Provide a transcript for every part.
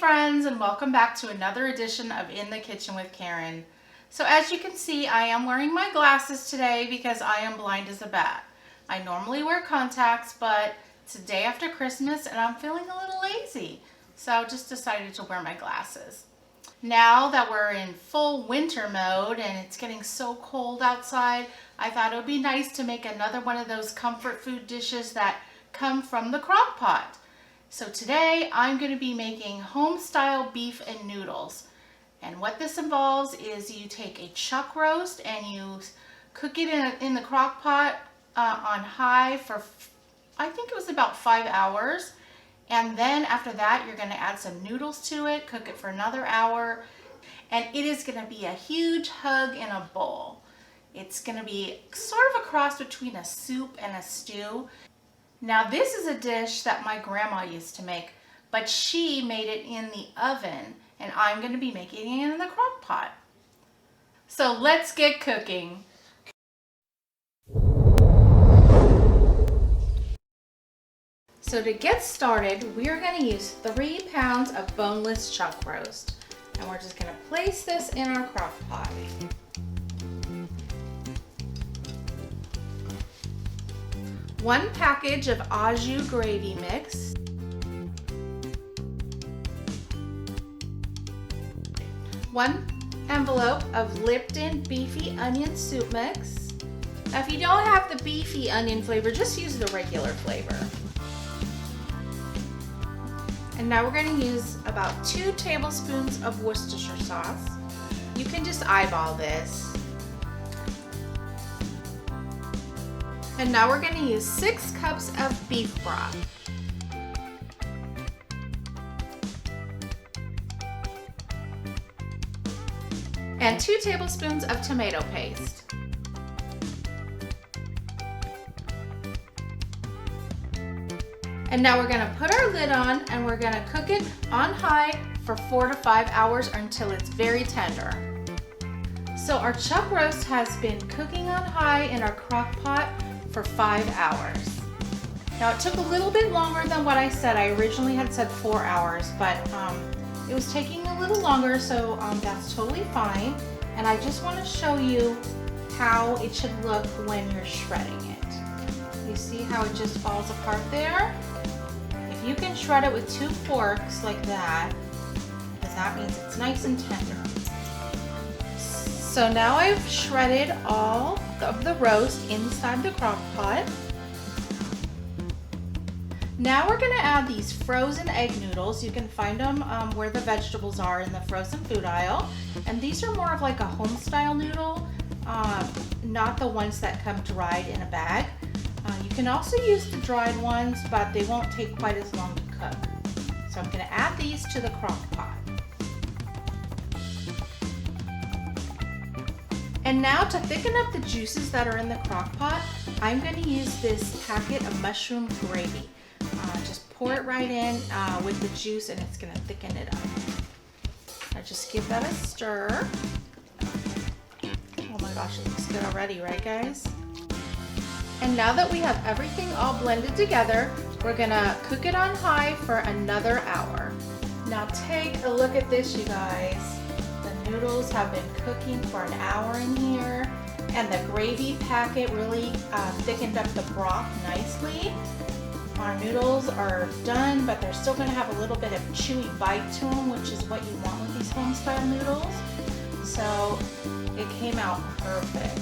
friends, and welcome back to another edition of In the Kitchen with Karen. So as you can see, I am wearing my glasses today because I am blind as a bat. I normally wear contacts, but it's the day after Christmas and I'm feeling a little lazy. So I just decided to wear my glasses. Now that we're in full winter mode and it's getting so cold outside, I thought it would be nice to make another one of those comfort food dishes that come from the Crockpot. So today I'm going to be making Homestyle beef and noodles. And what this involves is you take a chuck roast and you cook it in the Crockpot on high for, I think it was about 5 hours. And then after that, you're going to add some noodles to it, cook it for another hour. And it is going to be a huge hug in a bowl. It's going to be sort of a cross between a soup and a stew. Now this is a dish that my grandma used to make, but she made it in the oven, and I'm going to be making it in the crock pot. So let's get cooking. So to get started, we are going to use 3 pounds of boneless chuck roast, and we're just going to place this in our crock pot. One package of au jus gravy mix, 1 envelope of Lipton beefy onion soup mix. Now if you don't have the beefy onion flavor, just use the regular flavor. And now we're going to use about 2 tablespoons of Worcestershire sauce. You can just eyeball this. And now we're going to use 6 cups of beef broth. And 2 tablespoons of tomato paste. And now we're going to put our lid on and we're going to cook it on high for 4 to 5 hours until it's very tender. So our chuck roast has been cooking on high in our crock pot for 5 hours. Now it took a little bit longer than what I said. I originally had said 4 hours, but it was taking a little longer, so that's totally fine. And I just want to show you how it should look when you're shredding it. You see how it just falls apart there? If you can shred it with 2 forks like that, because that means it's nice and tender. So now I've shredded all of the roast inside the crock pot. Now we're going to add these frozen egg noodles. You can find them where the vegetables are in the frozen food aisle. And these are more of like a Homestyle noodle, not the ones that come dried in a bag. You can also use the dried ones, but they won't take quite as long to cook. So I'm going to add these to the crock pot. And now to thicken up the juices that are in the crock pot, I'm going to use this packet of mushroom gravy. Just pour it right in with the juice and it's going to thicken it up. Now just give that a stir. Oh my gosh, it looks good already, right guys? And now that we have everything all blended together, we're going to cook it on high for another hour. Now take a look at this, you guys. Noodles have been cooking for an hour in here, and the gravy packet really thickened up the broth nicely. Our noodles are done, but they're still going to have a little bit of chewy bite to them, which is what you want with these Homestyle noodles. So it came out perfect.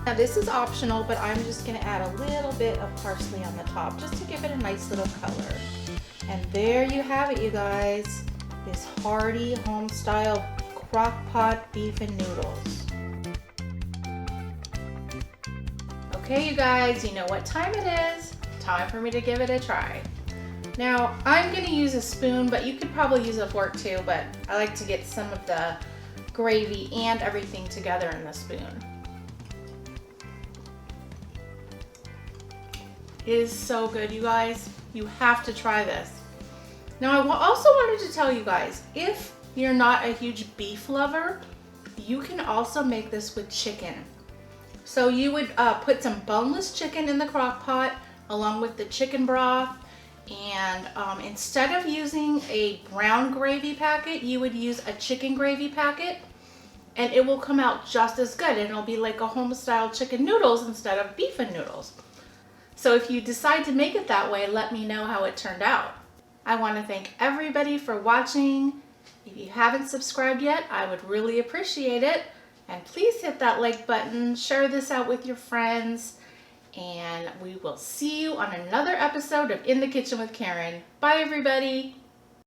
Now this is optional, but I'm just going to add a little bit of parsley on the top just to give it a nice little color. And there you have it, you guys. This hearty Homestyle crock pot beef and noodles. Okay, you guys, you know what time it is. Time for me to give it a try. Now I'm going to use a spoon, but you could probably use a fork too, but I like to get some of the gravy and everything together in the spoon. It is so good, you guys. You have to try this. Now I also wanted to tell you guys, if you're not a huge beef lover, You can also make this with chicken. So you would put some boneless chicken in the crock pot along with the chicken broth, and instead of using a brown gravy packet, you would use a chicken gravy packet, and it will come out just as good, and it'll be like a home-style chicken noodles instead of beef and noodles. So if you decide to make it that way, let me know how it turned out. I want to thank everybody for watching. If you haven't subscribed yet, I would really appreciate it. And please hit that like button, share this out with your friends, and we will see you on another episode of In the Kitchen with Karen. Bye, everybody.